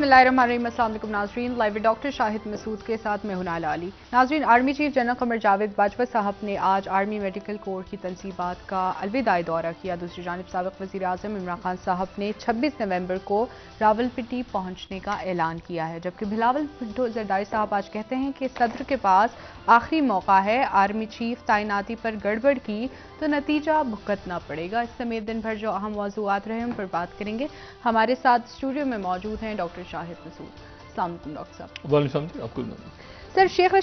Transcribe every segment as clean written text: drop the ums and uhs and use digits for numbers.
बिस्मिल्लाहिर्रहमानिर्रहीम। अस्सलाम वालेकुम नाज़रीन, live with doctor Shahid Masood के साथ मैं हूं नाला अली। नाज़रीन, army chief general Qamar Javed Bajwa साहब ने आज आर्मी मेडिकल कोर की तनसीबात का अलविदाई दौरा किया। दूसरी जानिब साबिक़ वज़ीर आज़म इमरान खान साहब ने 26 नवंबर को रावलपिंडी पहुंचने का ऐलान किया है, जबकि बिलावल भुट्टो ज़रदारी साहब आज कहते हैं कि सदर के पास आखिरी मौका है, आर्मी चीफ तैनाती पर गड़बड़ की तो नतीजा भुगतना पड़ेगा। इस समेत दिन भर जो अहम मौज़ूआत रहे उन पर बात करेंगे। हमारे साथ स्टूडियो में मौजूद हैं डॉक्टर शाहिद मसूद। अस्सलाम वालेकुम डॉक्टर साहब। वालेकुम आपको सर, शेख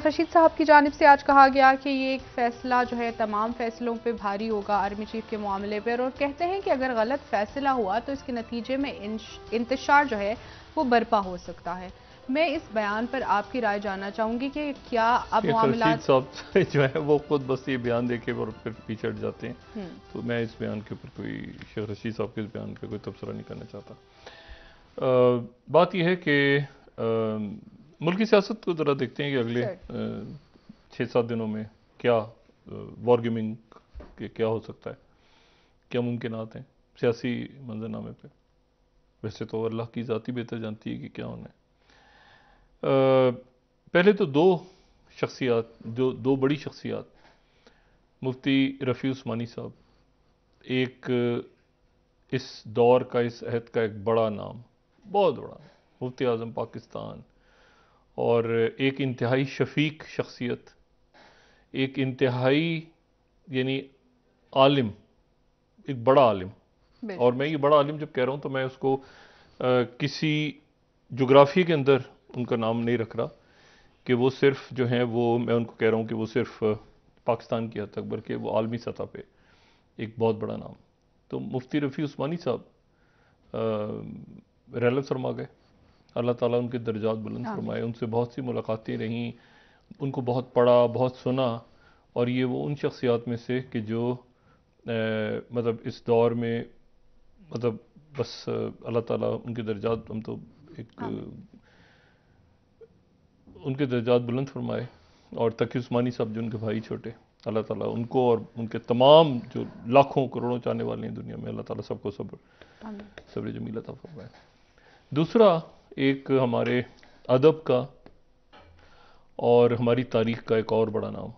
रशीद साहब की जानिब से आज कहा गया कि ये एक फैसला जो है तमाम फैसलों पे भारी होगा आर्मी चीफ के मामले पर, और कहते हैं कि अगर गलत फैसला हुआ तो इसके नतीजे में इंतशार जो है वो बर्पा हो सकता है। मैं इस बयान पर आपकी राय जानना चाहूंगी कि क्या अब मामला साहब जो है वो खुद बस ये बयान देके और फिर पीछे हट जाते हैं, तो मैं इस बयान के ऊपर कोई शेख रशीद साहब के इस बयान का कोई तबसरा नहीं करना चाहता। बात यह है कि मुल्की सियासत को ज़रा देखते हैं कि अगले 6-7 दिनों में क्या वॉर गेमिंग के क्या हो सकता है, क्या मुमकिनात हैं सियासी मंजरनामे पे। वैसे तो अल्लाह की ज़ाती बेहतर जानती है कि क्या होना है। पहले तो दो बड़ी शख्सियात, मुफ्ती रफ़ी उस्मानी साहब, एक इस दौर का, इस अहद का एक बड़ा नाम, बहुत बड़ा मुफ्ती आज़म पाकिस्तान, और एक इंतहाई शफीक शख्सियत, एक इंतहाई यानी आलिम, एक बड़ा आलिम। और मैं ये बड़ा आलिम जब कह रहा हूँ तो मैं उसको किसी जोग्राफी के अंदर उनका नाम नहीं रख रहा कि वो सिर्फ जो है वो, मैं उनको कह रहा हूँ कि वो सिर्फ पाकिस्तान की हद तक, बल्कि वो आलमी सतह पे एक बहुत बड़ा नाम। तो मुफ्ती रफ़ी उस्मानी साहब रहलत फरमा गए, अल्लाह ताला उनके दर्जात बुलंद फरमाए। उनसे बहुत सी मुलाकातें रहीं, उनको बहुत पढ़ा, बहुत सुना, और ये वो उन शख्सियात में से कि जो मतलब इस दौर में मतलब बस अल्लाह ताला उनके दर्जात, हम तो एक उनके दर्जात बुलंद फरमाए। और तकी उस्मानी साहब जो उनके भाई छोटे, अल्लाह ताला उनको और उनके तमाम जो लाखों करोड़ों चाहने वाले हैं दुनिया में, अल्लाह ताला सबको सब्र जमील अता फरमाए। दूसरा, एक हमारे अदब का और हमारी तारीख़ का एक और बड़ा नाम,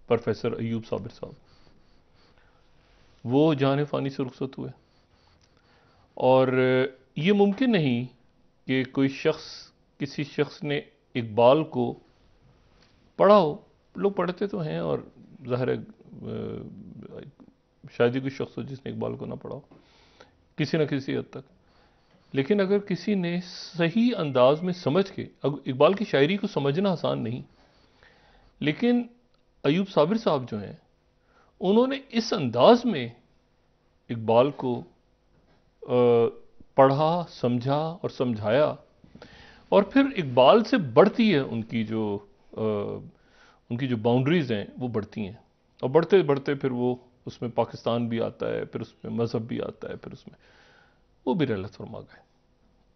प्रोफेसर अयूब साबिर साहब, वो जान फ़ानी से रुखसत हुए। और ये मुमकिन नहीं कि किसी शख्स ने इकबाल को पढ़ा हो। लोग पढ़ते तो हैं, और ज़ाहिर है शायद ही कोई शख्स हो जिसने इकबाल को ना पढ़ा हो किसी न किसी हद तक। लेकिन अगर किसी ने सही अंदाज में समझ के, इकबाल की शायरी को समझना आसान नहीं, लेकिन अयूब साबिर साहब जो हैं उन्होंने इस अंदाज में इकबाल को पढ़ा, समझा और समझाया, और फिर इकबाल से बढ़ती है उनकी जो बाउंड्रीज़ हैं वो बढ़ती हैं, और बढ़ते बढ़ते फिर वो उसमें पाकिस्तान भी आता है, फिर उसमें मज़हब भी आता है, फिर उसमें वो भी रहलत फरमा गए।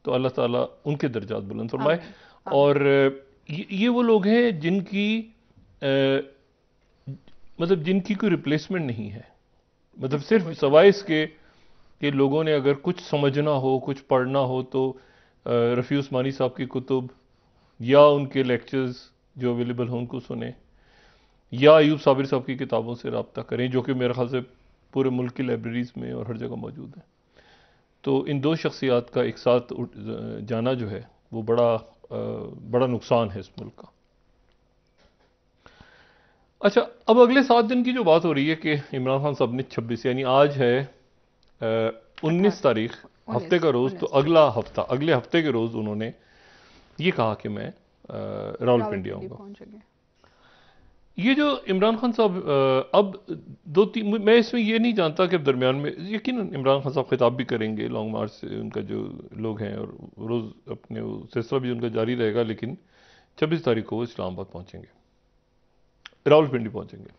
तो अल्लाह ताला उनके दर्जात बुलंद फरमाए। और ये वो लोग हैं जिनकी मतलब जिनकी कोई रिप्लेसमेंट नहीं है। मतलब सिर्फ सवाए इसके कि लोगों ने अगर कुछ समझना हो, कुछ पढ़ना हो, तो रफ़ी उस्मानी साहब की कुतुब या उनके लेक्चर्स जो अवेलेबल हों उनको सुने, या अयूब साबिर साहब की किताबों से रब्ता करें, जो कि मेरे ख्याल से पूरे मुल्क की लाइब्रेरीज़ में और हर जगह मौजूद हैं। तो इन दो शख्सियात का एक साथ जाना जो है वो बड़ा नुकसान है इस मुल्क का। अच्छा, अब अगले 7 दिन की जो बात हो रही है कि इमरान खान साहब ने 26 यानी आज है 19 तारीख, हफ्ते का रोज़, तो अगले हफ्ते के रोज़ उन्होंने ये कहा कि मैं रावलपिंडी आऊँगा। ये जो इमरान खान साहब अब मैं इसमें ये नहीं जानता कि दरमियान में यकीनन इमरान खान साहब खिताब भी करेंगे लॉन्ग मार्च से, उनका जो लोग हैं, और रोज़ अपने वो सिलसिला भी उनका जारी रहेगा। लेकिन 26 तारीख को वो इस्लामाबाद पहुँचेंगे, रावलपिंडी पहुँचेंगे।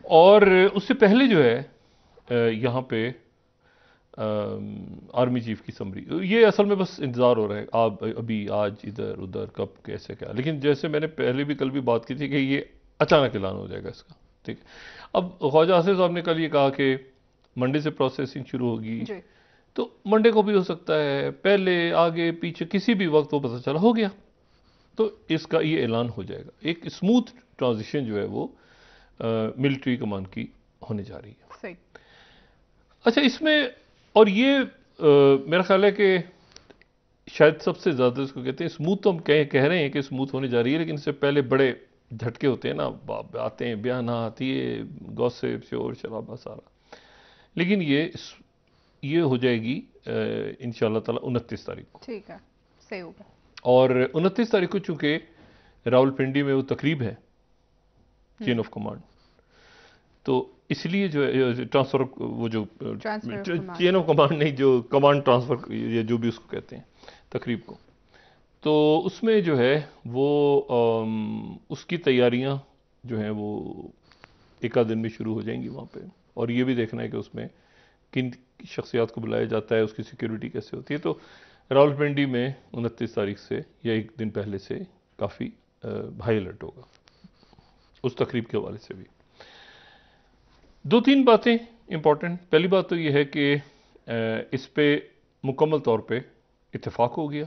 और उससे पहले जो है यहाँ पे आर्मी चीफ की समरी, ये असल में बस इंतज़ार हो रहा है आप अभी आज इधर उधर कब कैसे क्या। लेकिन जैसे मैंने पहले भी कल भी बात की थी कि ये अचानक ऐलान हो जाएगा इसका, ठीक है। अब ख्वाजा आसिफ साहब ने कल ये कहा कि मंडे से प्रोसेसिंग शुरू होगी, तो मंडे को भी हो सकता है, पहले आगे पीछे किसी भी वक्त वो पता चला हो गया, तो इसका ये ऐलान हो जाएगा। एक स्मूथ ट्रांजिशन जो है वो मिलिट्री कमान की होने जा रही है। सही। अच्छा, इसमें और ये मेरा ख्याल है कि शायद सबसे ज़्यादा इसको कहते हैं स्मूथ, तो हम कह रहे हैं कि स्मूथ होने जा रही है, लेकिन इससे पहले बड़े झटके होते हैं ना, आते हैं बयानात, ये गॉसिप, शोर शराबा सारा। लेकिन ये हो जाएगी इंशाअल्लाह ताला 29 तारीख को। ठीक है, सही होगा। और 29 तारीख को चूंकि रावलपिंडी में वो तकरीब है चेन ऑफ कमांड, तो इसलिए जो है ट्रांसफर, वो जो चेन ऑफ कमांड नहीं, जो कमांड ट्रांसफर, ये जो भी उसको कहते हैं तकरीब को, तो उसमें जो है वो उसकी तैयारियां जो हैं वो एक आध दिन में शुरू हो जाएंगी वहाँ पे। और ये भी देखना है कि उसमें किन शख्सियात को बुलाया जाता है, उसकी सिक्योरिटी कैसे होती है। तो रावलपिंडी में 29 तारीख से या एक दिन पहले से काफ़ी हाई अलर्ट होगा उस तकरीब के हवाले से भी। दो तीन बातें इंपॉर्टेंट। पहली बात तो ये है कि इस पे मुकम्मल तौर पे इत्तेफाक हो गया।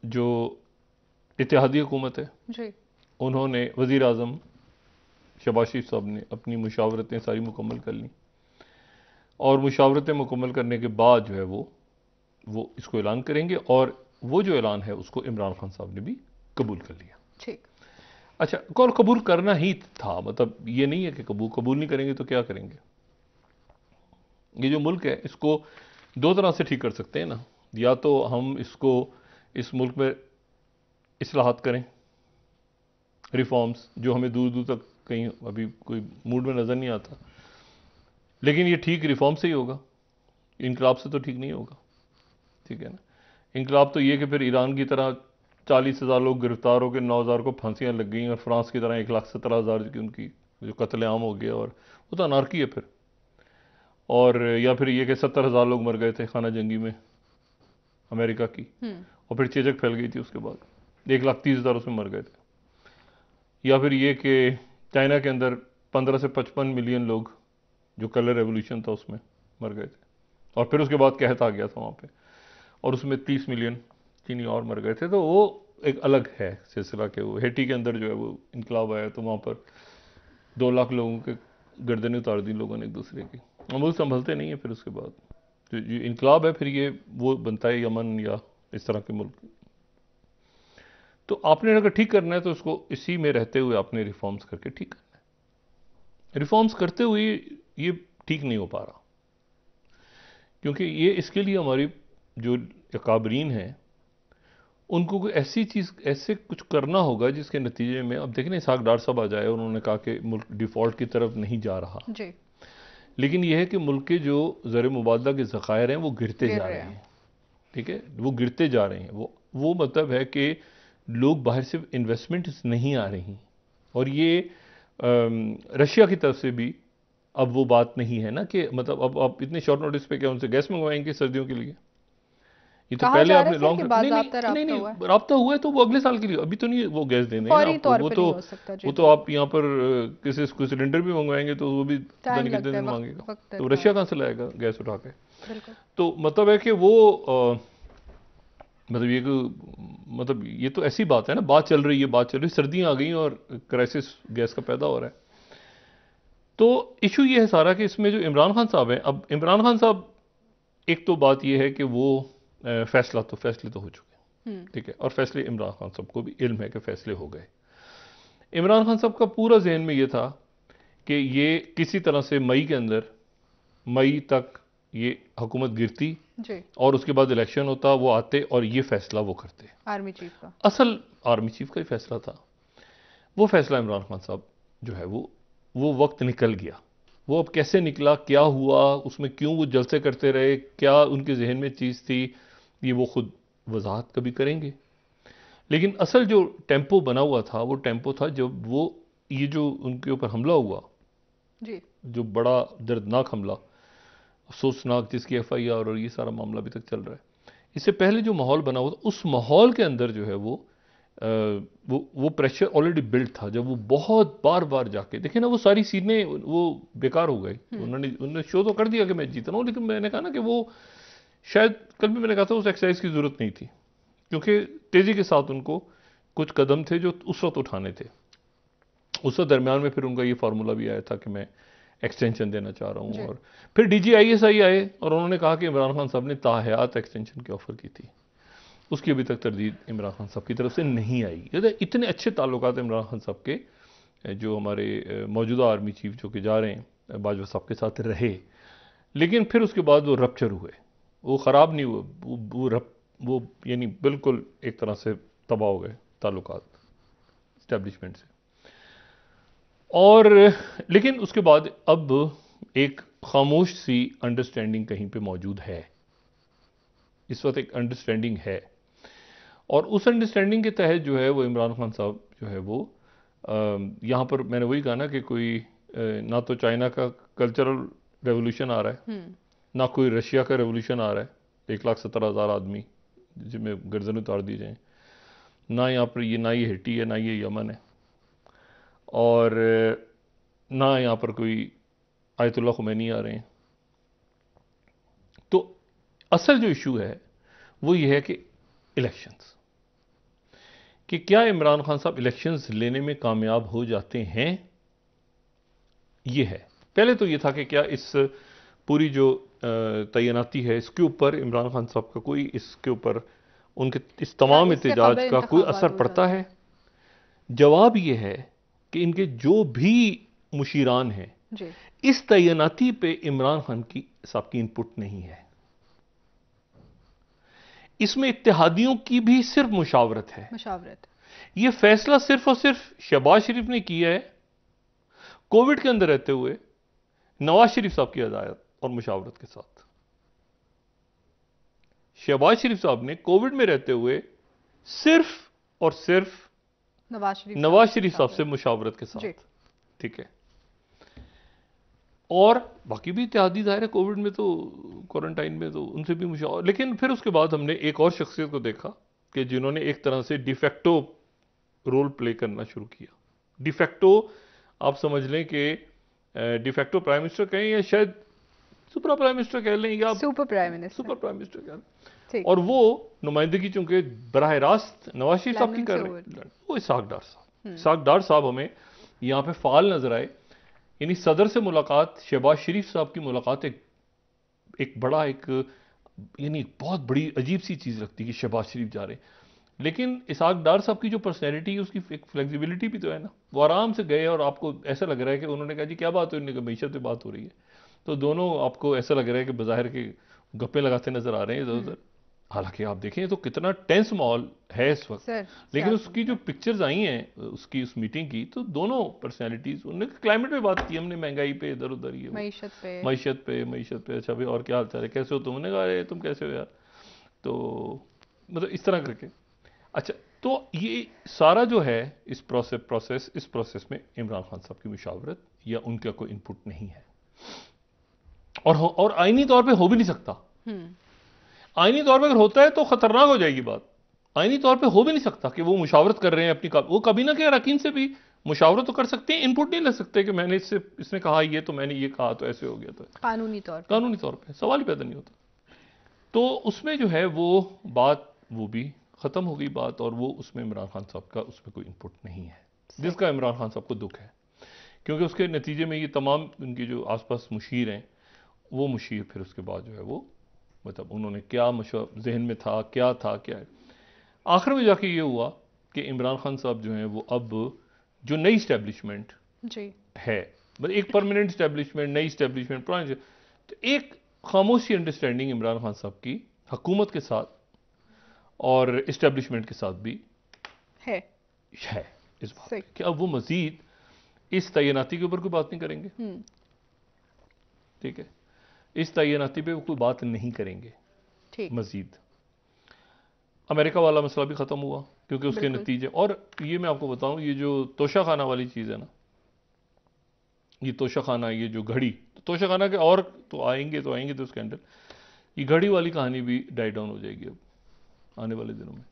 जो इत्तेहादी हुकूमत है जी, उन्होंने वज़ीर आज़म शहबाज शरीफ साहब ने अपनी मुशावरतें सारी मुकम्मल कर लीं, और मुशावरतें मुकम्मल करने के बाद जो है वो इसको ऐलान करेंगे, और वो जो ऐलान है उसको इमरान खान साहब ने भी कबूल कर लिया। ठीक। अच्छा, कौन कबूल करना ही था, मतलब ये नहीं है कि कबूल नहीं करेंगे तो क्या करेंगे। ये जो मुल्क है इसको दो तरह से ठीक कर सकते हैं ना, या तो हम इसको इस मुल्क में इस्लाहात करें, रिफॉर्म्स, जो हमें दूर दूर तक कहीं अभी कोई मूड में नज़र नहीं आता, लेकिन ये ठीक रिफॉर्म से ही होगा, इनकलाब से तो ठीक नहीं होगा। ठीक है ना। इनकलाब तो ये कि फिर ईरान की तरह 40,000 लोग गिरफ्तार हो गए, 9,000 को फांसियाँ लग गई, और फ्रांस की तरह 1,17,000 की उनकी जो कत्लेआम हो गया, और वो तो अनारकी है फिर। और या फिर ये कि 70,000 लोग मर गए थे खाना जंगी में अमेरिका की, और फिर चेचक फैल गई थी उसके बाद, 1,30,000 उसमें मर गए थे। या फिर ये कि चाइना के अंदर 15 से 55 मिलियन लोग, जो कलर रेवोल्यूशन था उसमें, मर गए थे, और फिर उसके बाद कहत आ गया था वहाँ पे, और उसमें 30 मिलियन चीनी और मर गए थे। तो वो एक अलग है सिलसिला के। वो हेटी के अंदर जो है वो इनकलाब आया, तो वहाँ पर 2 लाख लोगों के गर्दनें उतार दी लोगों ने एक दूसरे की, और मुल्क संभलते नहीं है फिर उसके बाद। तो जो इनकलाब है फिर ये वो बनता है यमन या इस तरह के मुल्क। तो आपने अगर ठीक करना है तो उसको इसी में रहते हुए आपने रिफॉर्म्स करके ठीक करना है। रिफॉर्म्स करते हुए ये ठीक नहीं हो पा रहा, क्योंकि ये इसके लिए हमारी जो अकाबरीन हैं उनको कोई ऐसी चीज़, ऐसे कुछ करना होगा जिसके नतीजे में, अब देखें इसहाक डार साहब आ जाए, उन्होंने कहा कि मुल्क डिफ़ॉल्ट की तरफ नहीं जा रहा जी, लेकिन यह है कि मुल्क के जो ज़र मुबादला के ज़खायर हैं वो गिरते जा रहे हैं। ठीक है, वो गिरते जा रहे हैं। वो मतलब है कि लोग बाहर से इन्वेस्टमेंट नहीं आ रही, और ये रशिया की तरफ से भी अब वो बात नहीं है ना कि मतलब अब आप इतने शॉर्ट नोटिस पे क्या उनसे गैस मंगवाएंगे सर्दियों के लिए। ये तो पहले आपने लॉन्ग नहीं राब्ता हुआ है, तो वो अगले साल के लिए, अभी तो नहीं वो गैस देने हैं आपको। वो तो आप यहाँ पर किसी कोई सिलेंडर भी मंगवाएंगे तो वो भी पता नहीं कितने दिन मांगेगा, तो रशिया कहाँ से लाएगा गैस उठा के। तो मतलब है कि वो मतलब ये तो ऐसी बात है ना, बात चल रही है, सर्दियाँ आ गई और क्राइसिस गैस का पैदा हो रहा है। तो इशू ये है सारा कि इसमें जो इमरान खान साहब हैं, अब इमरान खान साहब, एक तो बात ये है कि वो फैसले तो हो चुके हैं, ठीक है, और फैसले इमरान खान साहब को भी इल्म है कि फैसले हो गए। इमरान खान साहब का पूरा जहन में ये था कि ये किसी तरह से मई तक ये हुकूमत गिरती जी, और उसके बाद इलेक्शन होता, वो आते और ये फैसला वो करते। आर्मी चीफ का, असल आर्मी चीफ का ही फैसला था। वो फैसला इमरान खान साहब जो है वो वक्त निकल गया। वो अब कैसे निकला, क्या हुआ उसमें, क्यों वो जलसे करते रहे, क्या उनके जहन में चीज़ थी, ये वो खुद वजाहत कभी करेंगे। लेकिन असल जो टेम्पो बना हुआ था वो टेम्पो था जब वो ये जो उनके ऊपर हमला हुआ जी, जो बड़ा दर्दनाक हमला, अफसोसनाक, जिसकी FIR और ये सारा मामला अभी तक चल रहा है। इससे पहले जो माहौल बना हुआ था, उस माहौल के अंदर जो है वो वो प्रेशर ऑलरेडी बिल्ट था। जब वो बहुत बार बार जाके देखे ना, वो सारी सीटें वो बेकार हो गई। उन्होंने शो तो कर दिया कि मैं जीत रहा हूँ, लेकिन मैंने कहा ना कि वो शायद, कल भी मैंने कहा था, उस एक्सरसाइज की जरूरत नहीं थी, क्योंकि तेजी के साथ उनको कुछ कदम थे जो उस वक्त उठाने थे। उस दरमियान में फिर उनका ये फार्मूला भी आया था कि मैं एक्सटेंशन देना चाह रहा हूँ। और फिर DGISI आए और उन्होंने कहा कि इमरान खान साहब ने ताहयात एक्सटेंशन की ऑफर की थी, उसकी अभी तक तरदीद इमरान खान साहब की तरफ से नहीं आई। इतने अच्छे ताल्लुकात इमरान खान साहब के, जो हमारे मौजूदा आर्मी चीफ जो कि जा रहे हैं बाजवा साहब के साथ रहे, लेकिन फिर उसके बाद वो रप्चर हुए। वो ख़राब नहीं हुए, वो यानी बिल्कुल एक तरह से तबाह हो गए ताल्लुकात इस्टेब्लिशमेंट से। और लेकिन उसके बाद अब एक खामोश सी अंडरस्टैंडिंग कहीं पे मौजूद है। इस वक्त एक अंडरस्टैंडिंग है, और उस अंडरस्टैंडिंग के तहत जो है वो इमरान खान साहब जो है वो यहाँ पर मैंने वही कहा ना कि कोई ना तो चाइना का कल्चरल रेवोल्यूशन आ रहा है, ना कोई रशिया का रेवोल्यूशन आ रहा है, 1,70,000 आदमी जिसमें गर्दन उतार दी जाए, ना यहाँ पर ये, ना ये हैटी है, ना ये यमन है, और ना यहाँ पर कोई आयतुल्लाह खुमैनी आ रहे हैं। तो असल जो इशू है वो ये है कि इलेक्शंस, कि क्या इमरान खान साहब इलेक्शंस लेने में कामयाब हो जाते हैं, ये है। पहले तो ये था कि क्या इस पूरी जो तैनाती है इसके ऊपर इमरान खान साहब का कोई, इसके ऊपर उनके इस तमाम एहतजाज का कोई असर पड़ता है। जवाब ये है कि इनके जो भी मुशीरान हैं इस तैनाती पे इमरान खान की साहब की इनपुट नहीं है। इसमें इत्तेहादियों की भी सिर्फ मुशावरत है। यह फैसला सिर्फ और सिर्फ शहबाज शरीफ ने किया है, कोविड के अंदर रहते हुए नवाज शरीफ साहब की हिदायत और मुशावरत के साथ। शहबाज शरीफ साहब ने कोविड में रहते हुए सिर्फ और सिर्फ नवाज शरीफ साहब से मुशावरत के साथ, ठीक है। और बाकी भी इत्तेहादी जाहिर है कोविड में तो, क्वारंटाइन में तो उनसे भी मुशावरत। लेकिन फिर उसके बाद हमने एक और शख्सियत को देखा कि जिन्होंने एक तरह से डिफेक्टो रोल प्ले करना शुरू किया। डिफेक्टो आप समझ लें कि डिफेक्टो प्राइम मिनिस्टर कहें या शायद सुपर प्राइम मिनिस्टर कह लें, या सुपर प्राइम मिनिस्टर कह लें। और वो नुमाइंदगी चूंकि बराह रास्त नवाज शरीफ साहब की कर रहे हैं, वो इसहाक डार साहब, इसहाक डार साहब हमें यहाँ पे फाल नजर आए। यानी सदर से मुलाकात, शहबाज शरीफ साहब की मुलाकात एक बड़ा यानी बहुत बड़ी अजीब सी चीज़ लगती है कि शहबाज शरीफ जा रहे। लेकिन इसहाक डार साहब की जो पर्सनैलिटी है उसकी एक फ्लेक्सिबिलिटी भी तो है ना। वो आराम से गए और आपको ऐसा लग रहा है कि उन्होंने कहा जी क्या बात है, उन्होंने कहा मीशत पे बात हो रही है, तो दोनों आपको ऐसा लग रहा है कि बज़ाहिर के गप्पे लगाते नजर आ रहे हैं इधर उधर। हालांकि आप देखें तो कितना टेंस माहौल है इस वक्त, लेकिन उसकी जो पिक्चर्स आई हैं उसकी, उस मीटिंग की, तो दोनों पर्सनालिटीज, उन्होंने क्लाइमेट पे बात की, हमने महंगाई पे, इधर उधर, ये मईशत पे अच्छा भाई और क्या हाल चाल है, कैसे हो तुमने कहा अरे तुम कैसे हो यार, तो मतलब इस तरह करके। अच्छा, तो ये सारा जो है इस प्रोसेस में इमरान खान साहब की मुशावरत या उनका कोई इनपुट नहीं है, और आईनी तौर पे हो भी नहीं सकता। आईनी तौर पे अगर होता है तो खतरनाक हो जाएगी बात। आईनी तौर पे हो भी नहीं सकता कि वो मुशावरत कर रहे हैं अपनी, वो कभी ना कहीं अरकान से भी मुशावरत तो कर सकते हैं, इनपुट नहीं ले सकते कि मैंने इसने कहा ये तो मैंने ये कहा तो ऐसे हो गया। तो कानूनी तौर पे सवाल ही पैदा नहीं होता। तो उसमें जो है वो बात, वो भी खत्म हो गई बात, और वो उसमें इमरान खान साहब का उसमें कोई इनपुट नहीं है, जिसका इमरान खान साहब को दुख है, क्योंकि उसके नतीजे में ये तमाम उनके जो आसपास मुशीर हैं, वो मुशीर फिर उसके बाद जो है वो मतलब उन्होंने क्या जहन में था, क्या है, आखिर में जाके ये हुआ कि इमरान खान साहब जो हैं वो अब जो नई इस्टेब्लिशमेंट है, मतलब एक परमानेंट इस्टेब्लिशमेंट, नई इस्टेब्लिशमेंट, पुरानी, तो एक खामोशी अंडरस्टैंडिंग इमरान खान साहब की हुकूमत के साथ और इस्टेब्लिशमेंट के साथ भी है इस बात कि अब वो मजीद इस तैनाती के ऊपर कोई बात नहीं करेंगे। ठीक है, इस तैनाती पे वो कोई बात नहीं करेंगे मजीद। अमेरिका वाला मसला भी खत्म हुआ क्योंकि उसके नतीजे, और ये मैं आपको बताऊं, ये जो तोशाखाना वाली चीज़ है ना, ये तोशाखाना, ये जो घड़ी, तोशाखाना के और तो आएंगे तो स्कैंडल, ये घड़ी वाली कहानी भी डाई डाउन हो जाएगी अब आने वाले दिनों में।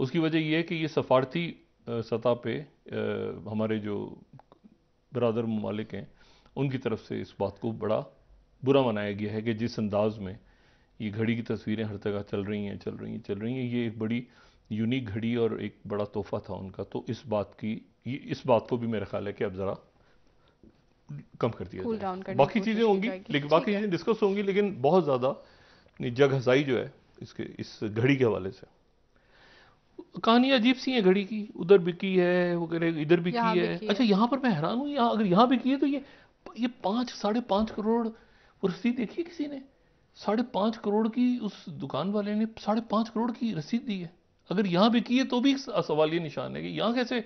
उसकी वजह यह है कि ये सफारती सतह पे हमारे जो बरादर ममालिक हैं उनकी तरफ से इस बात को बड़ा बुरा मनाया गया है कि जिस अंदाज में ये घड़ी की तस्वीरें हर जगह चल रही हैं, ये एक बड़ी यूनिक घड़ी और एक बड़ा तोहफा था उनका। तो इस बात को भी मेरा ख्याल है कि अब ज़रा कम कर दिया जाए। बाकी चीज़ें होंगी, लेकिन बाकी चीज़ें डिस्कस होंगी, लेकिन बहुत ज़्यादा जग हसाई जो है इस घड़ी के हवाले से। कहानी अजीब सी है घड़ी की, उधर बिकी है वो कह रहे इधर बिकी है। अच्छा, यहाँ पर मैं हैरान हूँ, अगर यहाँ बिकी है तो ये 5.5 करोड़ वो रसीद देखी है किसी ने? 5.5 करोड़ की उस दुकान वाले ने 5.5 करोड़ की रसीद दी है। अगर यहाँ बिकी है तो भी सवालिया निशान है कि यहाँ कैसे,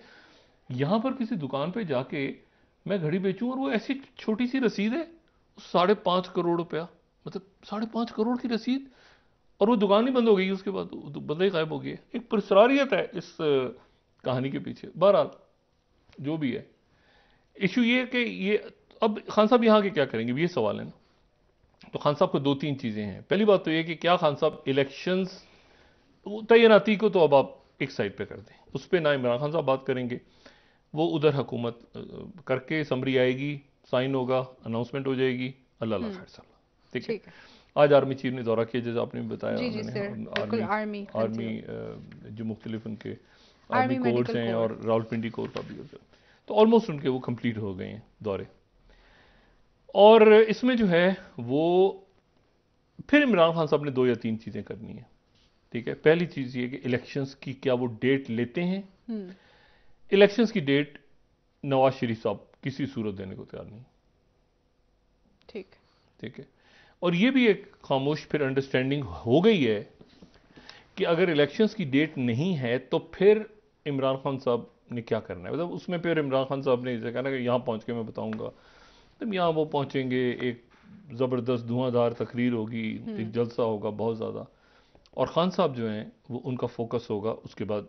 यहाँ पर किसी दुकान पे जाके मैं घड़ी बेचूं और वो ऐसी छोटी सी रसीद है 5.5 करोड़ रुपया, मतलब 5.5 करोड़ की रसीद, और वो दुकान ही बंद हो गई। उसके बाद बंदा ही गायब हो गया। एक पुरस्कारियत है इस कहानी के पीछे। बहरहाल जो भी है, इशू ये कि ये अब खान साहब यहाँ के क्या करेंगे, ये सवाल है ना। तो खान साहब को 2-3 चीज़ें हैं। पहली बात तो ये कि क्या खान साहब इलेक्शंस तैनाती को तो अब आप एक साइड पे कर दें, उस पर ना इमरान खान साहब बात करेंगे, वो उधर हुकूमत करके समरी आएगी, साइन होगा, अनाउंसमेंट हो जाएगी, अल्लाह खैर सल्ला। ठीक है। आज आर्मी चीफ ने दौरा किया, जैसे आपने भी बताया। आर्मी जो मुख्तलिफ उनके आर्मी कोर्स हैं और रावलपिंडी कोर का भी होता है, तो ऑलमोस्ट उनके वो कंप्लीट हो गए हैं दौरे। और इसमें जो है वो फिर इमरान खान साहब ने 2 या 3 चीज़ें करनी है। ठीक है। पहली चीज़ ये कि इलेक्शंस की क्या वो डेट लेते हैं। इलेक्शंस की डेट नवाज शरीफ साहब किसी सूरत देने को तैयार नहीं। ठीक है। और ये भी एक खामोश फिर अंडरस्टैंडिंग हो गई है कि अगर इलेक्शंस की डेट नहीं है तो फिर इमरान खान साहब ने क्या करना है। मतलब उसमें फिर इमरान खान साहब ने इसे कहना कि यहाँ पहुँच के मैं बताऊँगा, तब यहाँ वो पहुँचेंगे, एक ज़बरदस्त धुआंधार तकरीर होगी, एक जलसा होगा बहुत ज़्यादा, और खान साहब जो हैं वो उनका फोकस होगा उसके बाद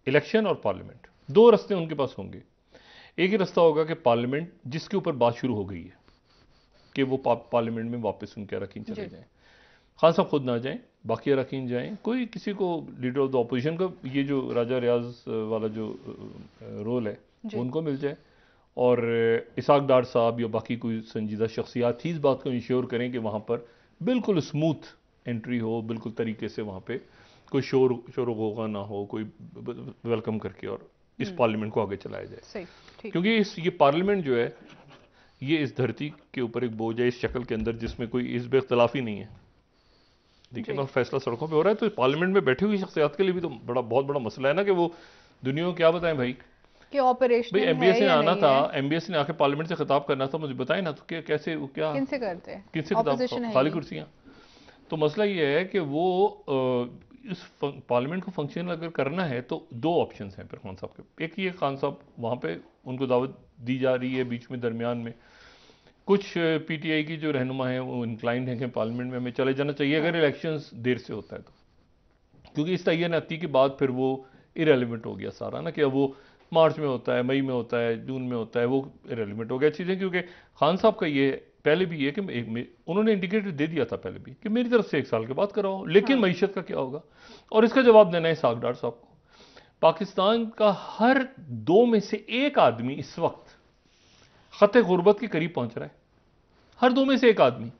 इलेक्शन और पार्लियामेंट। 2 रास्ते उनके पास होंगे। एक ही रास्ता होगा कि पार्लियामेंट, जिसके ऊपर बात शुरू हो गई है कि वो पार्लियामेंट में वापस उनके अरकान चले जाएं, खान साहब खुद ना जाएं, बाकी अरकान जाएं, कोई किसी को लीडर ऑफ द अपोजिशन का ये जो राजा रियाज वाला जो रोल है वो उनको मिल जाए, और इसाक डार साहब या बाकी कोई संजीदा शख्सियात ही इस बात को इंश्योर करें कि वहाँ पर बिल्कुल स्मूथ एंट्री हो, बिल्कुल तरीके से वहाँ पे कोई शोर होगा ना हो, कोई वेलकम करके और इस पार्लियामेंट को आगे चलाया जाए। क्योंकि ये पार्लियामेंट जो है ये इस धरती के ऊपर एक बोझ है इस शक्ल के अंदर जिसमें कोई इस बेख्तलाफी नहीं है। देखिए ना, फैसला सड़कों पे हो रहा है, तो पार्लियामेंट में बैठी हुई शख्सियात के लिए भी तो बहुत बड़ा मसला है ना कि वो दुनिया को क्या बताएं भाई कि ऑपरेशन भाई एमबीएस ने आना था, एमबीएस ने आके पार्लियामेंट से खिताब करना था, मुझे बताएं ना, तो कैसे क्या किनसे करते हैं, किनसे खिताब, खाली कुर्सियां। तो मसला ये है कि वो इस पार्लियामेंट को फंक्शन अगर करना है तो 2 ऑप्शंस हैं फिर खान साहब के। एक ये खान साहब वहाँ पे उनको दावत दी जा रही है, बीच में दरमियान में कुछ पीटीआई की जो रहनुमा है वो इंक्लाइंड हैं कि पार्लियामेंट में हमें चले जाना चाहिए अगर इलेक्शंस देर से होता है तो, क्योंकि इस तैनाती के बाद फिर वो इरेलीवेंट हो गया सारा ना, कि अब वो मार्च में होता है, मई में होता है, जून में होता है, वो इरेलीवेंट हो गया चीज़ें। क्योंकि खान साहब का ये पहले भी ये कि उन्होंने इंडिकेटर दे दिया था पहले भी कि मेरी तरफ से 1 साल के बाद कराओ, लेकिन मईशत का क्या होगा, और इसका जवाब देना है इसाक डार साहब को। पाकिस्तान का हर 2 में से 1 आदमी इस वक्त खत गुर्बत के करीब पहुंच रहा है, हर 2 में से 1 आदमी,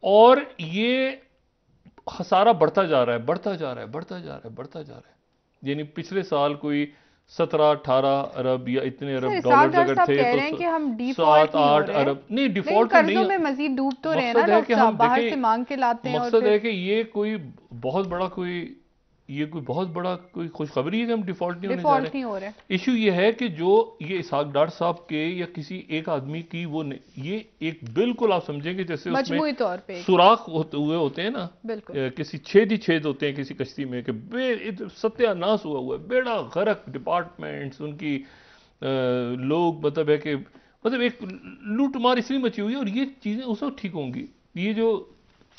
और ये खसारा बढ़ता जा रहा है। यानी पिछले साल कोई 17-18 अरब या इतने अरब डॉलर्स अगर थे तो 7-8 अरब नहीं, डिफॉल्ट तो नहीं, में मजीद डूब तो रहे मकसद है कि हम बाहर से मांग के लाते हैं। मकसद है कि ये कोई बहुत बड़ा कोई खुशखबरी है कि हम डिफॉल्ट नहीं होने जा रहे। इशू ये है कि जो ये इसाक डार साहब के या किसी एक आदमी की वो ये एक बिल्कुल आप समझेंगे जैसे उसमें तौर पे सुराख हुए होते हैं ना, किसी छेद होते हैं किसी कश्ती में कि सत्यानाश हुआ है, बेड़ा गर्क, डिपार्टमेंट्स उनकी लोग, मतलब है कि मतलब एक लूटमार इसलिए मची हुई है, और ये चीजें उस वक्त ठीक होंगी, ये जो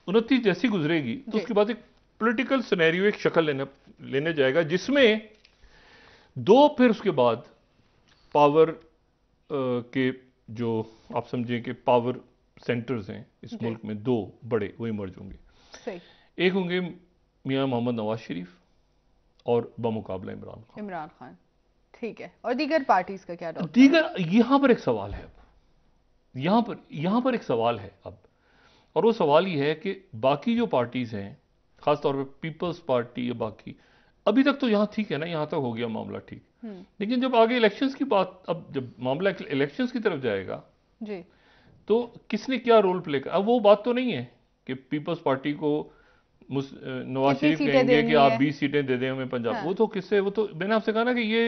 29 जैसी गुजरेगी तो उसके बाद एक पॉलिटिकल सिनेरियो एक शक्ल लेने जाएगा जिसमें 2 फिर उसके बाद पावर के जो आप समझें कि पावर सेंटर्स हैं इस मुल्क में, 2 बड़े वो इमर्ज होंगे। एक होंगे मियां मोहम्मद नवाज शरीफ और बमुकाबला इमरान खान। इमरान खान, ठीक है। और दीगर पार्टीज का क्या डॉक्टर? दीगर, यहां पर एक सवाल है अब, यहां पर एक सवाल है अब, और वो सवाल ये है कि बाकी जो पार्टीज हैं, खासतौर पे पीपल्स पार्टी या बाकी, अभी तक तो यहां ठीक है ना, यहां तक हो गया मामला ठीक, लेकिन जब आगे इलेक्शंस की बात, अब जब मामला इलेक्शंस की तरफ जाएगा जी, तो किसने क्या रोल प्ले कर, अब वो बात तो नहीं है कि पीपल्स पार्टी को नवाज कितनी शरीफ सीटें कहेंगे कि देनी आप है? 20 सीटें दे दें हमें पंजाब, हाँ। वो तो किससे, वो तो मैंने आपसे कहा ना कि ये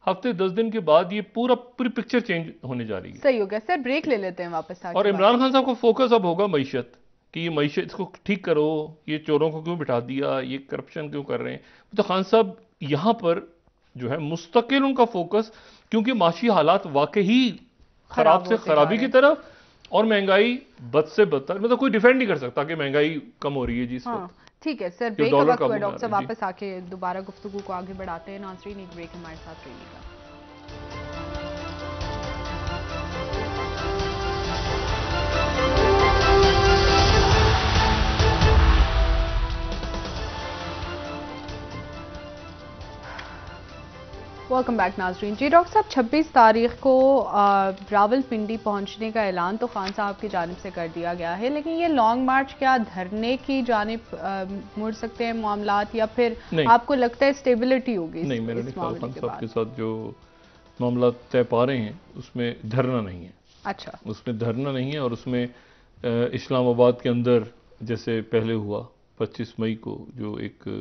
हफ्ते 10 दिन के बाद ये पूरी पिक्चर चेंज होने जा रही है। सही हो गया सर, ब्रेक ले लेते हैं वापस आके और इमरान खान साहब का फोकस अब होगा मईशत, कि ये मईशत इसको ठीक करो, ये चोरों को क्यों बिठा दिया, ये करप्शन क्यों कर रहे हैं। तो खान साहब यहाँ पर जो है मुस्तकिल उनका फोकस, क्योंकि माशी हालात वाकई खराब से खराबी की तरफ, और महंगाई बद से बदतर, मतलब कोई डिफेंड नहीं कर सकता कि महंगाई कम हो रही है जी इस वक्त। ठीक है सर, जो ब्रेक का डॉलर वक्त हुआ काबू में आ डॉक्टर साहब, रहा है, जी। वापस आके दोबारा गुफ्तगू को आगे बढ़ाते हैं। नाज़रीन, एक ब्रेक हमारे साथ रहिएगा। वेलकम बैक नाजरीन। जी डॉक्टर साहब, 26 तारीख को रावलपिंडी पहुंचने का ऐलान तो खान साहब की जानिब से कर दिया गया है, लेकिन ये लॉन्ग मार्च क्या धरने की जानिब मुड़ सकते हैं मामलात, या फिर आपको लगता है स्टेबिलिटी होगी? नहीं, मेरे नहीं ख्याल खान साहब के साथ जो मामला तय पा रहे हैं उसमें धरना नहीं है। अच्छा, उसमें धरना नहीं है, और उसमें इस्लामाबाद के अंदर जैसे पहले हुआ 25 मई को, जो एक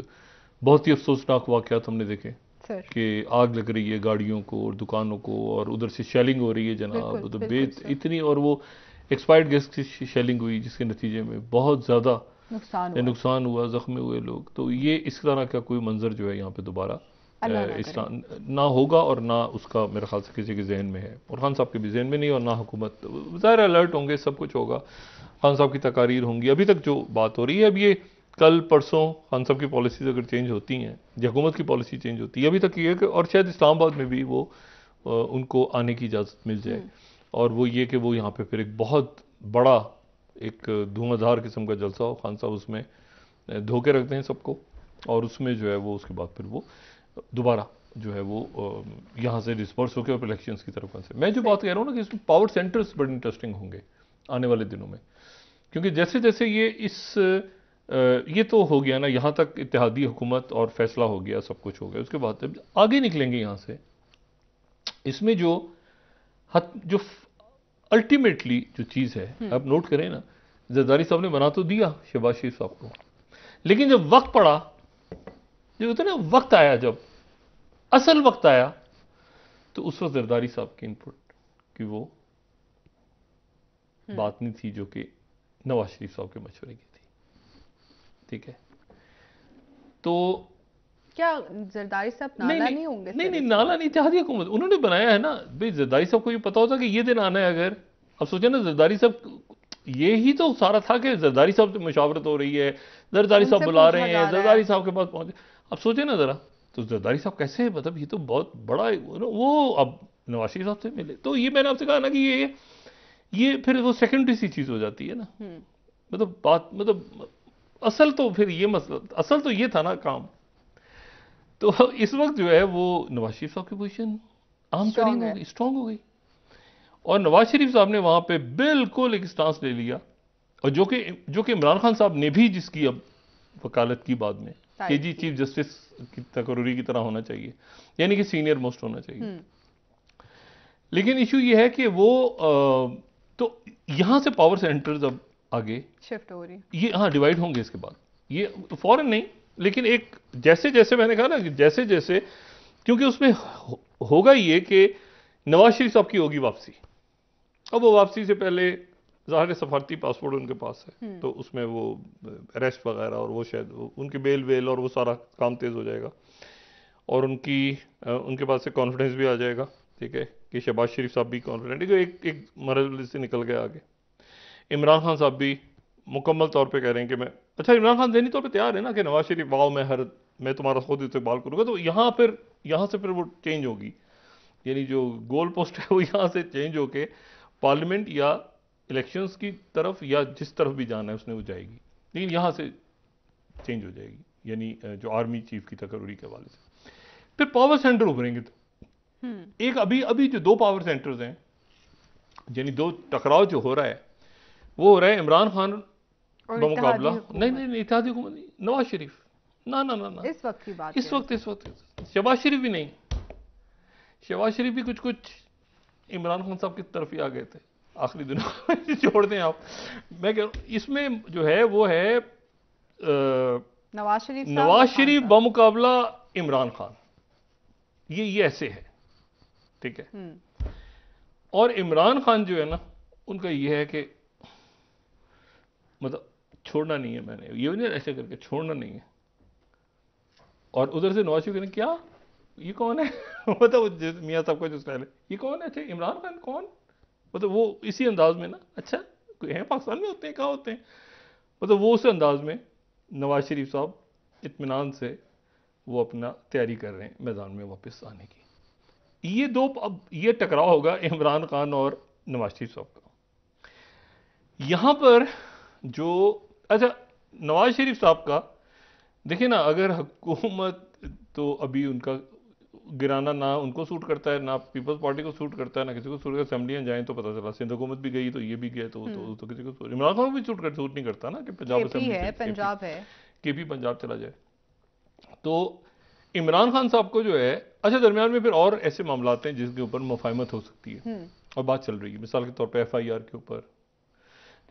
बहुत ही अफसोसनाक वाक़यात हमने देखे कि आग लग रही है गाड़ियों को और दुकानों को, और उधर से शेलिंग हो रही है जनाब, तो बेत इतनी, और वो एक्सपायर्ड गैस की शेलिंग हुई जिसके नतीजे में बहुत ज़्यादा नुकसान हुआ, ज़ख्मी हुए लोग। तो ये इस तरह का कोई मंजर जो है यहाँ पे दोबारा ना होगा, और ना उसका मेरे ख्याल से किसी के जहन में है, और खान साहब के भी जहन में नहीं, और ना हुकूमत, ज़ाहिर अलर्ट होंगे, सब कुछ होगा, खान साहब की तकारीर होंगी। अभी तक जो बात हो रही है, अब ये कल परसों खान साहब की पॉलिसीज अगर चेंज होती हैं या हुकूमत की पॉलिसी चेंज होती है, अभी तक ये कि, और शायद इस्लामाबाद में भी वो उनको आने की इजाज़त मिल जाए, और वो ये कि वो यहाँ पे फिर एक बहुत बड़ा एक धुआंधार किस्म का जलसा हो, खान साहब उसमें धोखे रखते हैं सबको, और उसमें जो है वो उसके बाद फिर वो दोबारा जो है वो यहाँ से डिस्पर्स होकर और इलेक्शंस की तरफ से। मैं जो बात कह रहा हूँ ना कि इसमें पावर सेंटर्स बड़े इंटरेस्टिंग होंगे आने वाले दिनों में, क्योंकि जैसे जैसे ये तो हो गया ना, यहाँ तक इत्तेहादी हुकूमत और फैसला हो गया, सब कुछ हो गया, उसके बाद जब आगे निकलेंगे यहाँ से, इसमें जो अल्टीमेटली जो चीज़ है, आप नोट करें ना, जरदारी साहब ने बना तो दिया शहबाज शरीफ साहब को, लेकिन जब वक्त पड़ा, जो होता है ना, वक्त आया, जब असल वक्त आया, तो उस वक्त जरदारी साहब की इनपुट की वो बात नहीं थी जो कि नवाज शरीफ साहब के मशवरे की थी। ठीक है, तो क्या जरदारी साहब नाला नहीं होंगे? नहीं, नाला नहीं, इत्तेहादी हुकूमत उन्होंने बनाया है ना भाई। जरदारी साहब को ये पता होता कि ये दिन आना है, अगर अब सोचे ना, जरदारी साहब, ये ही तो सारा था कि जरदारी साहब से मुशावरत हो रही है, जरदारी साहब बुला रहे हैं, जरदारी साहब के पास पहुंचे। अब सोचे ना जरा, तो जरदारी साहब कैसे, मतलब ये तो बहुत बड़ा, वो अब नवाज शरीफ साहब से मिले, तो ये मैंने आपसे कहा ना कि ये फिर वो सेकेंडरी सी चीज हो जाती है ना, मतलब बात, मतलब असल तो फिर ये मसला, असल तो ये था ना काम। तो इस वक्त जो है वो नवाज शरीफ साहब की पोजीशन आम तरीन हो गई, स्ट्रांग हो गई, और नवाज शरीफ साहब ने वहां पे बिल्कुल एक स्टांस ले लिया, और जो कि इमरान खान साहब ने भी जिसकी अब वकालत की बाद में कि जी चीफ जस्टिस की तकर्री की तरह होना चाहिए, यानी कि सीनियर मोस्ट होना चाहिए। लेकिन इशू ये है कि वो तो यहां से पावर सेंटर्स अब आगे शिफ्ट हो रही, ये हाँ डिवाइड होंगे इसके बाद, ये फौरन नहीं, लेकिन एक जैसे जैसे मैंने कहा ना कि जैसे जैसे, क्योंकि उसमें होगा ये कि नवाज शरीफ साहब की होगी वापसी। अब वो वापसी से पहले ज़ाहिर सफारती पासपोर्ट उनके पास है, तो उसमें वो अरेस्ट वगैरह और वो शायद उनकी बेल और वो सारा काम तेज़ हो जाएगा, और उनके पास से कॉन्फिडेंस भी आ जाएगा। ठीक है, कि शहबाज शरीफ साहब भी कॉन्फिडेंट है, एक मरहले से निकल गए आगे। इमरान खान साहब भी मुकम्मल तौर पे कह रहे हैं कि मैं, अच्छा इमरान खान ज़हनी तौर पे तैयार है ना कि नवाज शरीफ वाओ मैं तुम्हारा खुद इस्तेमाल करूँगा, तो यहाँ से फिर वो चेंज होगी, यानी जो गोल पोस्ट है वो यहाँ से चेंज होके पार्लियामेंट या इलेक्शंस की तरफ या जिस तरफ भी जाना है उसने वो जाएगी, लेकिन यहाँ से चेंज हो जाएगी। यानी जो आर्मी चीफ की तकरीरी के हवाले से। फिर पावर सेंटर उभरेंगे। तो एक अभी अभी जो दो पावर सेंटर्स हैं, यानी दो टकराव जो हो रहा है, वो हो रहा है इमरान खान बमुकाबला, नहीं इत्तेहादी हुकूमत नहीं, नवाज शरीफ। ना ना ना ना, इस वक्त की बात, इस वक्त शहबाज शरीफ भी नहीं। शहबाज शरीफ भी कुछ कुछ इमरान खान साहब की तरफ ही आ गए थे आखिरी दिनों में। छोड़ दें आप, मैं कह रहा हूं इसमें जो है वो है नवाज शरीफ बमुकाबला इमरान खान, ये ऐसे है, ठीक है। और इमरान खान जो है ना, उनका ये है कि मतलब छोड़ना नहीं है, मैंने ये नहीं ऐसे करके छोड़ना नहीं है। और उधर से नवाज शरीफ ने क्या, ये कौन है? मतलब मियाँ साहब का जो स्टाइल है, ये कौन है? अच्छा इमरान खान कौन? मतलब वो इसी अंदाज में ना, अच्छा कोई है पाकिस्तान में होते हैं, कहाँ होते हैं, मतलब वो उस अंदाज में नवाज शरीफ साहब इत्मीनान से वो अपना तैयारी कर रहे हैं मैदान में वापस आने की। ये दो, अब ये टकराव होगा इमरान खान और नवाज शरीफ साहब का। यहां पर जो, अच्छा नवाज शरीफ साहब का देखिए ना, अगर हुकूमत तो अभी उनका गिराना ना उनको सूट करता है, ना पीपल्स पार्टी को सूट करता है, ना किसी को सूट करता है। असेंबलियां जाएं तो पता चला सिंध हुकूमत भी गई तो ये भी गया, तो किसी को इमरान खान को भी सूट नहीं करता ना कि पंजाब असेंबली है, पंजाब है, केपी पंजाब चला जाए। तो इमरान खान साहब को जो है, अच्छा दरमियान में फिर और ऐसे मामला हैं जिसके ऊपर मुफाहमत हो सकती है और बात चल रही है, मिसाल के तौर पर FIR के ऊपर,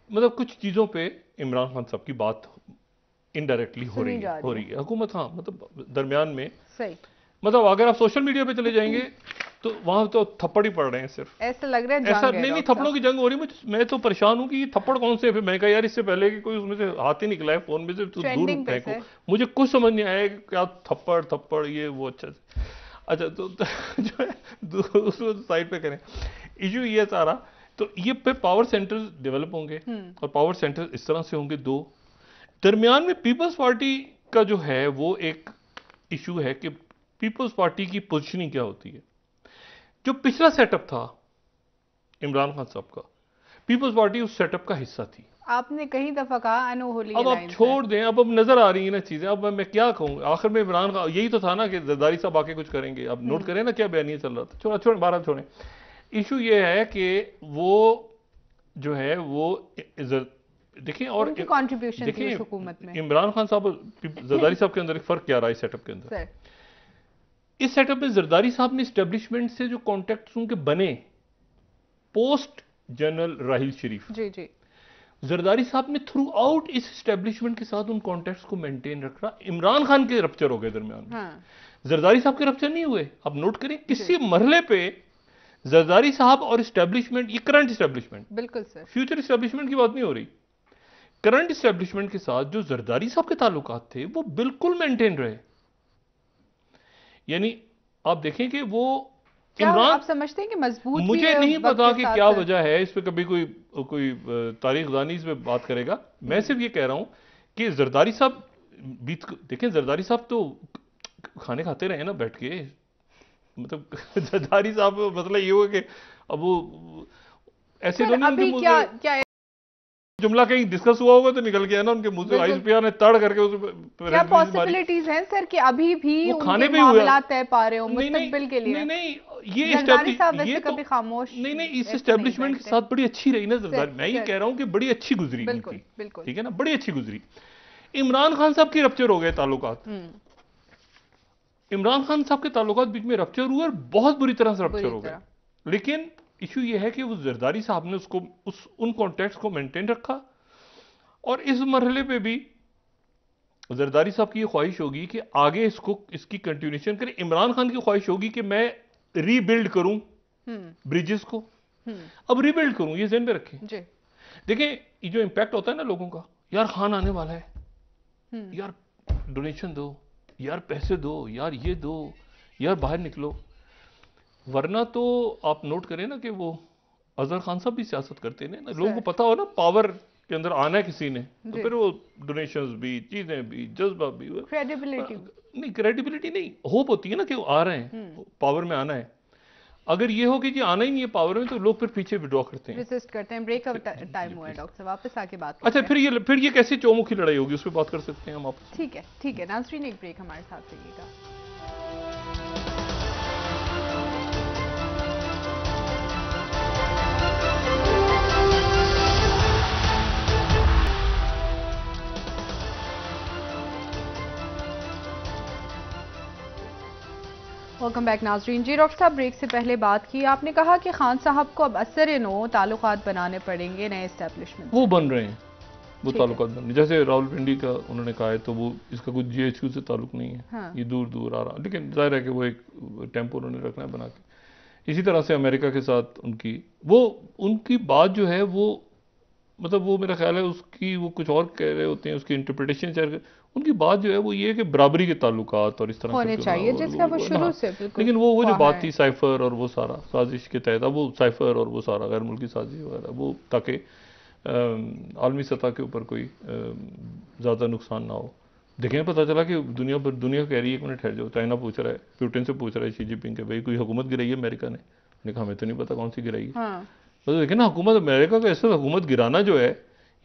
मतलब कुछ चीज़ों पे इमरान खान साहब की बात इनडायरेक्टली हो रही है हुकूमत, हाँ मतलब दरमियान में सही। मतलब अगर आप सोशल मीडिया पे चले जाएंगे तो वहां तो थप्पड़ ही पड़ रहे हैं, सिर्फ ऐसा लग रहा है, ऐसा नहीं थप्पड़ों की जंग हो रही है। मैं तो परेशान हूं कि ये थप्पड़ कौन से। फिर मैं कहा यार इससे पहले कि कोई उसमें से हाथ ही निकला है फोन में से, तो दूर फेंको, मुझे कुछ समझ नहीं आया कि क्या थप्पड़ ये वो। अच्छा तो जो है दूसरे साइड पे करें, इशू ये सारा, तो ये पे पावर सेंटर्स डेवलप होंगे और पावर सेंटर्स इस तरह से होंगे दो। दरमियान में पीपल्स पार्टी का जो है वो एक इशू है कि पीपल्स पार्टी की पोजीशनिंग क्या होती है। जो पिछला सेटअप था इमरान खान साहब का, पीपल्स पार्टी उस सेटअप का हिस्सा थी। आपने कई दफा कहा अनहोली, अब आप छोड़ दें, अब नजर आ रही है ना चीजें। अब मैं क्या कहूँ, आखिर में इमरान खान यही तो था ना कि जरदारी साहब आके कुछ करेंगे। अब नोट करें ना क्या बयानिया चल रहा था। छोड़ 12 छोड़ें। इशू ये है कि वो जो है वो देखिए, और कंट्रीब्यूशन थी उस हुकूमत में। इमरान खान साहब जरदारी साहब के अंदर एक फर्क क्या रहा है इस सेटअप के अंदर? इस सेटअप में जरदारी साहब ने एस्टेब्लिशमेंट से जो कॉन्टेक्ट्स उनके बने पोस्ट जनरल राहिल शरीफ, जी जी, जरदारी साहब ने थ्रू आउट इस एस्टेब्लिशमेंट के साथ उन कॉन्टेक्ट्स को मेंटेन रखा। इमरान खान के रप्चर हो गए दरमियान में, हाँ। जरदारी साहब के रप्चर नहीं हुए। अब नोट करें किसी मरहले पे जरदारी साहब और एस्टेब्लिशमेंट, ये करंट एस्टेब्लिशमेंट, बिल्कुल सर, फ्यूचर एस्टेब्लिशमेंट की बात नहीं हो रही, करंट एस्टेब्लिशमेंट के साथ जो जरदारी साहब के ताल्लुकात थे वो बिल्कुल मेंटेन रहे। यानी आप देखें कि वो इमरान, आप समझते हैं कि मजबूत, मुझे नहीं पता कि क्या वजह है, इस पे कभी कोई तारीख दानी इस पे बात करेगा। मैं सिर्फ ये कह रहा हूं कि जरदारी साहब देखें, जरदारी साहब तो खाने खाते रहे ना बैठ के, मतलब जरदारी साहब मतलब ये हुआ कि अब वो ऐसे तो नहीं, क्या जुमला कहीं डिस्कस हुआ होगा तो निकल गया ना उनके मुंह से, आईएसपीआर ने तड़ करके उस क्या पॉसिबिलिटीज हैं सर कि अभी भी खाने पे मामला तय पा रहे हो मुस्तकबिल के लिए? नहीं ये कभी खामोश नहीं, इस एस्टेब्लिशमेंट के साथ बड़ी अच्छी रही ना जरदारी। मैं ये कह रहा हूं कि बड़ी अच्छी गुजरी, बिल्कुल बिल्कुल, ठीक है ना, बड़ी अच्छी गुजरी। इमरान खान साहब की रप्चर हो गए ताल्लुकात, इमरान खान साहब के ताल्लुकात बीच में रप्चर हुए और बहुत बुरी तरह से रप्चर हो गए। लेकिन इशू ये है कि वो जरदारी साहब ने उसको उन कॉन्टेक्ट्स को मेंटेन रखा। और इस मरहले पे भी जरदारी साहब की ये ख्वाहिश होगी कि आगे इसकी कंटिन्यूएशन करें। इमरान खान की ख्वाहिश होगी कि मैं रीबिल्ड करूं ब्रिजेस को, अब रीबिल्ड करूं, ये ज़हन में रखें। देखें ये जो इंपैक्ट होता है ना लोगों का, यार खान आने वाला है, यार डोनेशन दो, यार पैसे दो, यार ये दो, यार बाहर निकलो। वरना तो आप नोट करें ना कि वो अजहर खान साहब भी सियासत करते हैं ना, लोगों को पता हो ना पावर के अंदर आना है किसी ने, तो फिर वो डोनेशंस भी, चीजें भी, जज्बा भी, क्रेडिबिलिटी नहीं, होप होती है ना कि वो आ रहे हैं, पावर में आना है। अगर ये हो कि जी आना ही नहीं है पावर में, तो लोग फिर पीछे विड्रॉ करते हैं, रेसिस्ट करते हैं। ब्रेक का टाइम हुआ है डॉक्टर साहब, वापस आके बात अच्छा करते हैं। फिर ये कैसी चौमुखी लड़ाई होगी, उस पर बात कर सकते हैं हम आपस में। ठीक है नाज़रीन, एक ब्रेक हमारे साथ रहिएगा। वेलकम बैक नाजरीन। जी डॉक्टर साहब, ब्रेक से पहले बात की, आपने कहा कि खान साहब को अब असर नो ताल्लुकात बनाने पड़ेंगे नए एस्टेब्लिशमेंट। वो बन रहे हैं, वो ताल्लुकात बन रहे हैं। जैसे रावलपिंडी का उन्होंने कहा है, तो वो इसका कुछ जीएचक्यू से ताल्लुक नहीं है। हाँ। ये दूर दूर आ रहा, लेकिन जाहिर है कि वो एक टेम्पो उन्होंने रखना है बना के। इसी तरह से अमेरिका के साथ उनकी बात जो है वो, मतलब वो मेरा ख्याल है उसकी वो कुछ और कह रहे होते हैं, उसकी इंटरप्रिटेशन शेयर। उनकी बात जो है वो ये है कि बराबरी के ताल्लुकात और इस तरह होने चाहिए, जिसका वो शुरू से बिल्कुल। लेकिन वो जो बात थी साइफर और वो सारा साजिश के तहत, वो साइफर और वो सारा गैर मुल्की साजिश वगैरह, वो ताकि आलमी सतह के ऊपर कोई ज़्यादा नुकसान ना हो। देखने पता चला कि दुनिया कह रही है, एक मिनट ठहर जाओ, चाइना पूछ रहा है, प्यूटिन से पूछ रहा है शी जिनपिंग के, भाई कोई हुकूमत गिराई है अमेरिका ने कहा हमें तो नहीं पता कौन सी गिराई है। हाँ। तो देखिए ना, हुकूमत अमेरिका का ऐसे हुकूमत गिराना जो है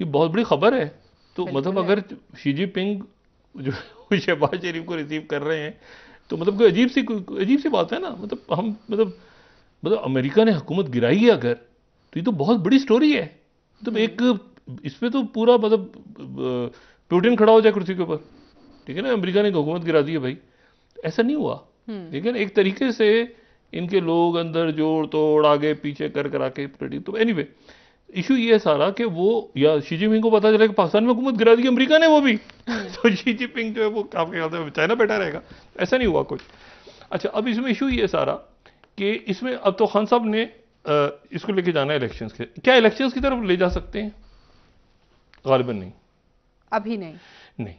ये बहुत बड़ी खबर है। तो मतलब अगर शी जिनपिंग जो शहबाज शरीफ को रिसीव कर रहे हैं, तो मतलब कोई अजीब सी बात है ना। मतलब अमेरिका ने हुकूमत गिराई है अगर, तो ये तो बहुत बड़ी स्टोरी है। मतलब एक इसमें तो पूरा मतलब प्यूटिन खड़ा हो जाए कुर्सी के ऊपर, ठीक है ना, अमेरिका ने हुकूमत गिरा दी है भाई। ऐसा नहीं हुआ, लेकिन एक तरीके से इनके लोग अंदर जोड़ तोड़ आगे पीछे करा के तो एनीवे इशू ये है सारा कि वो, या शी जिनपिंग को पता चला कि पाकिस्तान में हुकूमत गिरा दी अमेरिका ने, वो भी तो शी जिनपिंग जो है वो आपके ख्याल से चाइना बैठा रहेगा? ऐसा नहीं हुआ कुछ। अच्छा, अब इसमें इशू ये सारा कि इसमें अब तो खान साहब ने इसको लेके जाना है इलेक्शंस के, क्या इलेक्शंस की तरफ ले जा सकते हैं? गालिबन नहीं, अभी नहीं।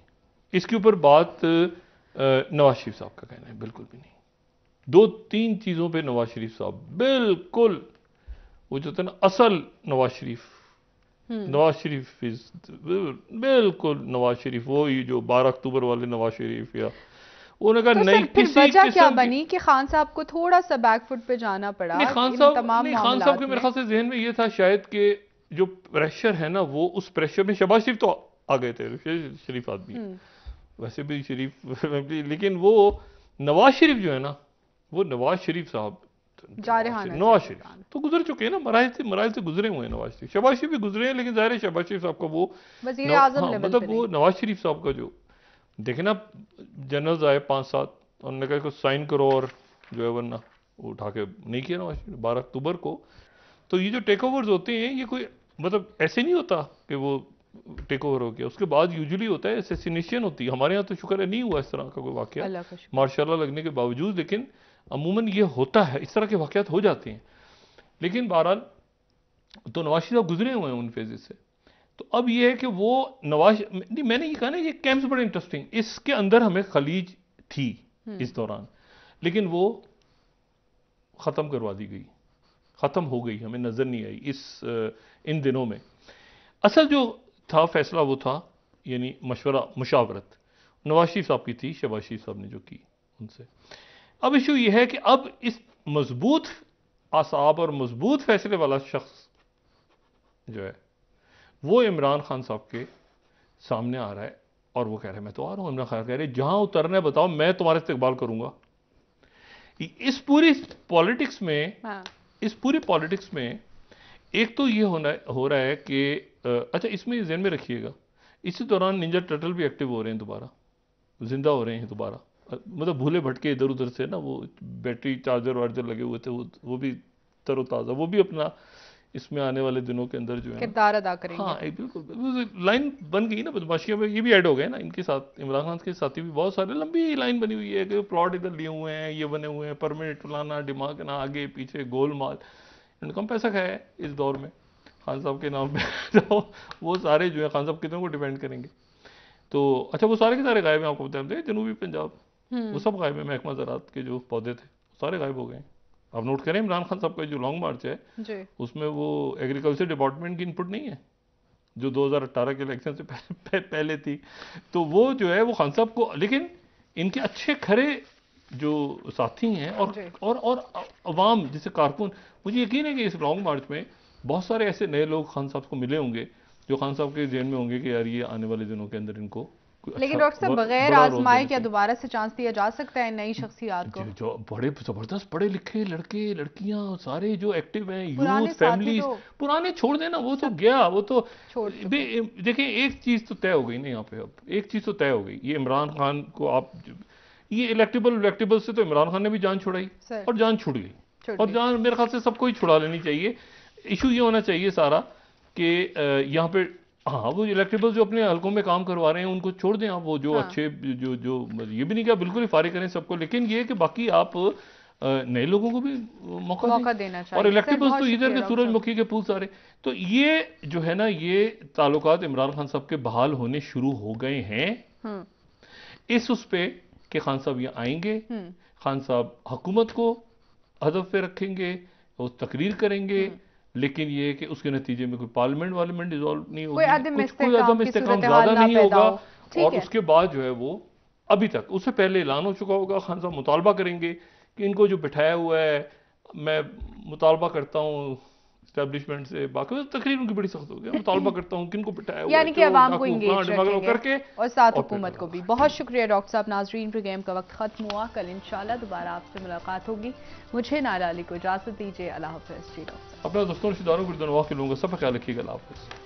इसके ऊपर बात नवाज शरीफ साहब का कहना है, बिल्कुल भी नहीं। 2-3 चीजों पे नवाज शरीफ साहब बिल्कुल, वो जो था ना असल नवाज शरीफ इज बिल्कुल नवाज शरीफ, वो ही जो 12 अक्टूबर वाले नवाज शरीफ, या उन्होंने कहा तो नहीं किसी वजह क्या बनी कि खान साहब को थोड़ा सा बैकफुट पे जाना पड़ा? खान साहब के मेरे ख्याल से जहन में ये था शायद कि जो प्रेशर है ना, वो उस प्रेशर में शहबाज शरीफ तो आ गए थे, शरीफ आदमी वैसे भी शरीफ लेकिन वो नवाज शरीफ जो है ना, वो नवाज शरीफ साहब नवाज शरीफ तो गुजर चुके हैं ना, मराइल से गुजरे हुए हैं नवाज शरीफ। शहबाज शरीफ भी गुजरे हैं, लेकिन जाहिर है शहबाज शरीफ साहब का वो मतलब वो नवाज शरीफ साहब का जो देखे ना, जनरल्स आए 5-7 और उन्होंने कहा साइन करो, और जो है वरना वो उठा के नहीं किया नवाज शरीफ 12 अक्टूबर को। तो ये जो टेक ओवर्स होते हैं, ये कोई मतलब ऐसे नहीं होता कि वो टेक ओवर हो गया, उसके बाद यूजुअली होता है असैसिनेशन होती है। हमारे यहाँ तो शुक्र है नहीं हुआ इस तरह का कोई वाकया मार्शाल्लाह लगने के बावजूद, लेकिन अमूमन ये होता है, इस तरह के वाकयात हो जाते हैं। लेकिन बहरहाल तो नवाज शरीफ साहब गुजरे हुए हैं उन फेजेस से। तो अब ये है कि वो नहीं, मैंने ये कहा ना, ये कैंप्स बड़े इंटरेस्टिंग, इसके अंदर हमें खलीज थी इस दौरान, लेकिन वो ख़त्म करवा दी गई, ख़त्म हो गई, हमें नज़र नहीं आई इन दिनों में। असल जो था फैसला वो था, यानी मुशावरत नवाज शरीफ साहब की थी, शहबाज शरीफ साहब ने जो की उनसे। अब इशू ये है कि अब इस मजबूत आसाब और मजबूत फैसले वाला शख्स जो है वो इमरान खान साहब के सामने आ रहा है, और वो कह रहे हैं मैं तो आ रहा हूं। इमरान खान कह रहे हैं जहां उतरना है बताओ, मैं तुम्हारा इस्तेकबाल करूंगा। इस पूरी पॉलिटिक्स में एक तो ये हो रहा है कि अच्छा, इसमें ज़हन में रखिएगा, इसी दौरान निंजा टर्टल भी एक्टिव हो रहे हैं, दोबारा जिंदा हो रहे हैं दोबारा, मतलब भूले भटके इधर उधर से ना, वो बैटरी चार्जर वार्जर लगे हुए थे, वो भी तरोताज़ा, वो भी अपना इसमें आने वाले दिनों के अंदर जो है किरदार अदा करेंगे। हाँ, बिल्कुल लाइन बन गई ना, बदमाशियों में ये भी ऐड हो गए ना इनके साथ। इमरान खान के साथी भी बहुत सारे, लंबी लाइन बनी हुई है कि प्लॉट इधर लिए हुए हैं, ये बने हुए हैं, परमिट फलाना दिमाग ना, आगे पीछे गोलमाल, कम पैसा खाया है इस दौर में खान साहब के नाम पे तो वो सारे जो है खान साहब कितने को डिपेंड करेंगे। तो अच्छा, वो सारे के सारे गायब हैं, आपको बताते हैं जनूबी पंजाब वो सब गायब है, महकमा ज़राअत के जो पौधे थे सारे गायब हो गए। आप नोट करें इमरान खान साहब का जो लॉन्ग मार्च है उसमें वो एग्रीकल्चर डिपार्टमेंट की इनपुट नहीं है जो 2018 के इलेक्शन से पहले थी। तो वो जो है वो खान साहब को, लेकिन इनके अच्छे खरे जो साथी हैं जी। और अवाम जैसे कारकुन, मुझे यकीन है कि इस लॉन्ग मार्च में बहुत सारे ऐसे नए लोग खान साहब को मिले होंगे जो खान साहब के जहन में होंगे कि यार ये आने वाले दिनों के अंदर इनको कोई लेकिन अच्छा डॉक्टर साहब बगैर बड़ा रोल आजमाए देना क्या चाहिए। दोबारा से चांस दिया जा सकता है नई शख्सियत को? जो बड़े ज़बरदस्त पढ़े लिखे लड़के लड़कियां सारे जो एक्टिव हैं, यूथ पुराने साथी फैमिलीज, तो पुराने छोड़ देना, वो तो सब गया, वो तो छोड़ चुके हैं। देखिए एक चीज़ तो तय हो गई ना यहाँ पे, अब एक चीज़ तो तय हो गई, ये इमरान खान को आप ये इलेक्टेबल से तो इमरान खान ने भी जान छुड़ाई सर और जान छुड़ गई, छुड़ और गई। जान मेरे ख्याल से सबको ही छुड़ा लेनी चाहिए। इशू ये होना चाहिए सारा कि यहाँ पे हाँ वो इलेक्टेबल जो अपने हलकों में काम करवा रहे हैं उनको छोड़ दें आप, वो जो हाँ, अच्छे जो जो ये भी नहीं कि आप बिल्कुल ही फारिग करें सबको, लेकिन ये कि बाकी आप नए लोगों को भी मौका दें। मौका देना और चाहिए। सर इलेक्टेबल्स बहुत तो इधर शुक्रिया के डॉक्टर साहब। सूरजमुखी के फूल सारे, तो ये जो है ना ये ताल्लुकात इमरान खान साहब के बहाल होने शुरू हो गए हैं हम्म इस उस पे कि खान साहब यहाँ आएंगे, हम्म खान साहब हुकूमत को हदफ पे रखेंगे, वो तकरीर करेंगे, हम्म लेकिन ये है कि उसके नतीजे में कोई पार्लियामेंट डिसॉल्व नहीं कोई होगी, अदम कुछ कोई इस्तेहकाम अदम की इस्तेकाम सूरत हाल ज़्यादा ना नहीं पैदा होगा। हो। ठीक और है। उसके बाद जो है वो अभी तक उससे पहले ऐलान हो चुका होगा, खान साहब मुतालबा करेंगे कि इनको जो बिठाया हुआ है, मैं मुतालबा करता हूँ इस्टेब्लिशमेंट से, बाकी तकरीर उनकी बड़ी सख्त होगी, मुतालबा करता हूँ किनको बिठाया हुआ है, यानी कि चोर अवाम को डाकू इंगेज फलाना ढिमाका रखेंगे करके, और साथ और फिर हुकूमत को भी। बहुत शुक्रिया डॉक्टर साहब। नाजरीन प्रोग्राम का वक्त खत्म हुआ, कल इंशाल्लाह दोबारा आपसे मुलाकात होगी। मुझे नाला अली को इजाजत दीजिए। अल्लाह हाफिज़। जी डॉक्टर साहब। अपना दोस्तों रिश्तेदारों को दुआ के लूँगा, सब ख्याल रखिएगा। अल्लाह हाफिज़।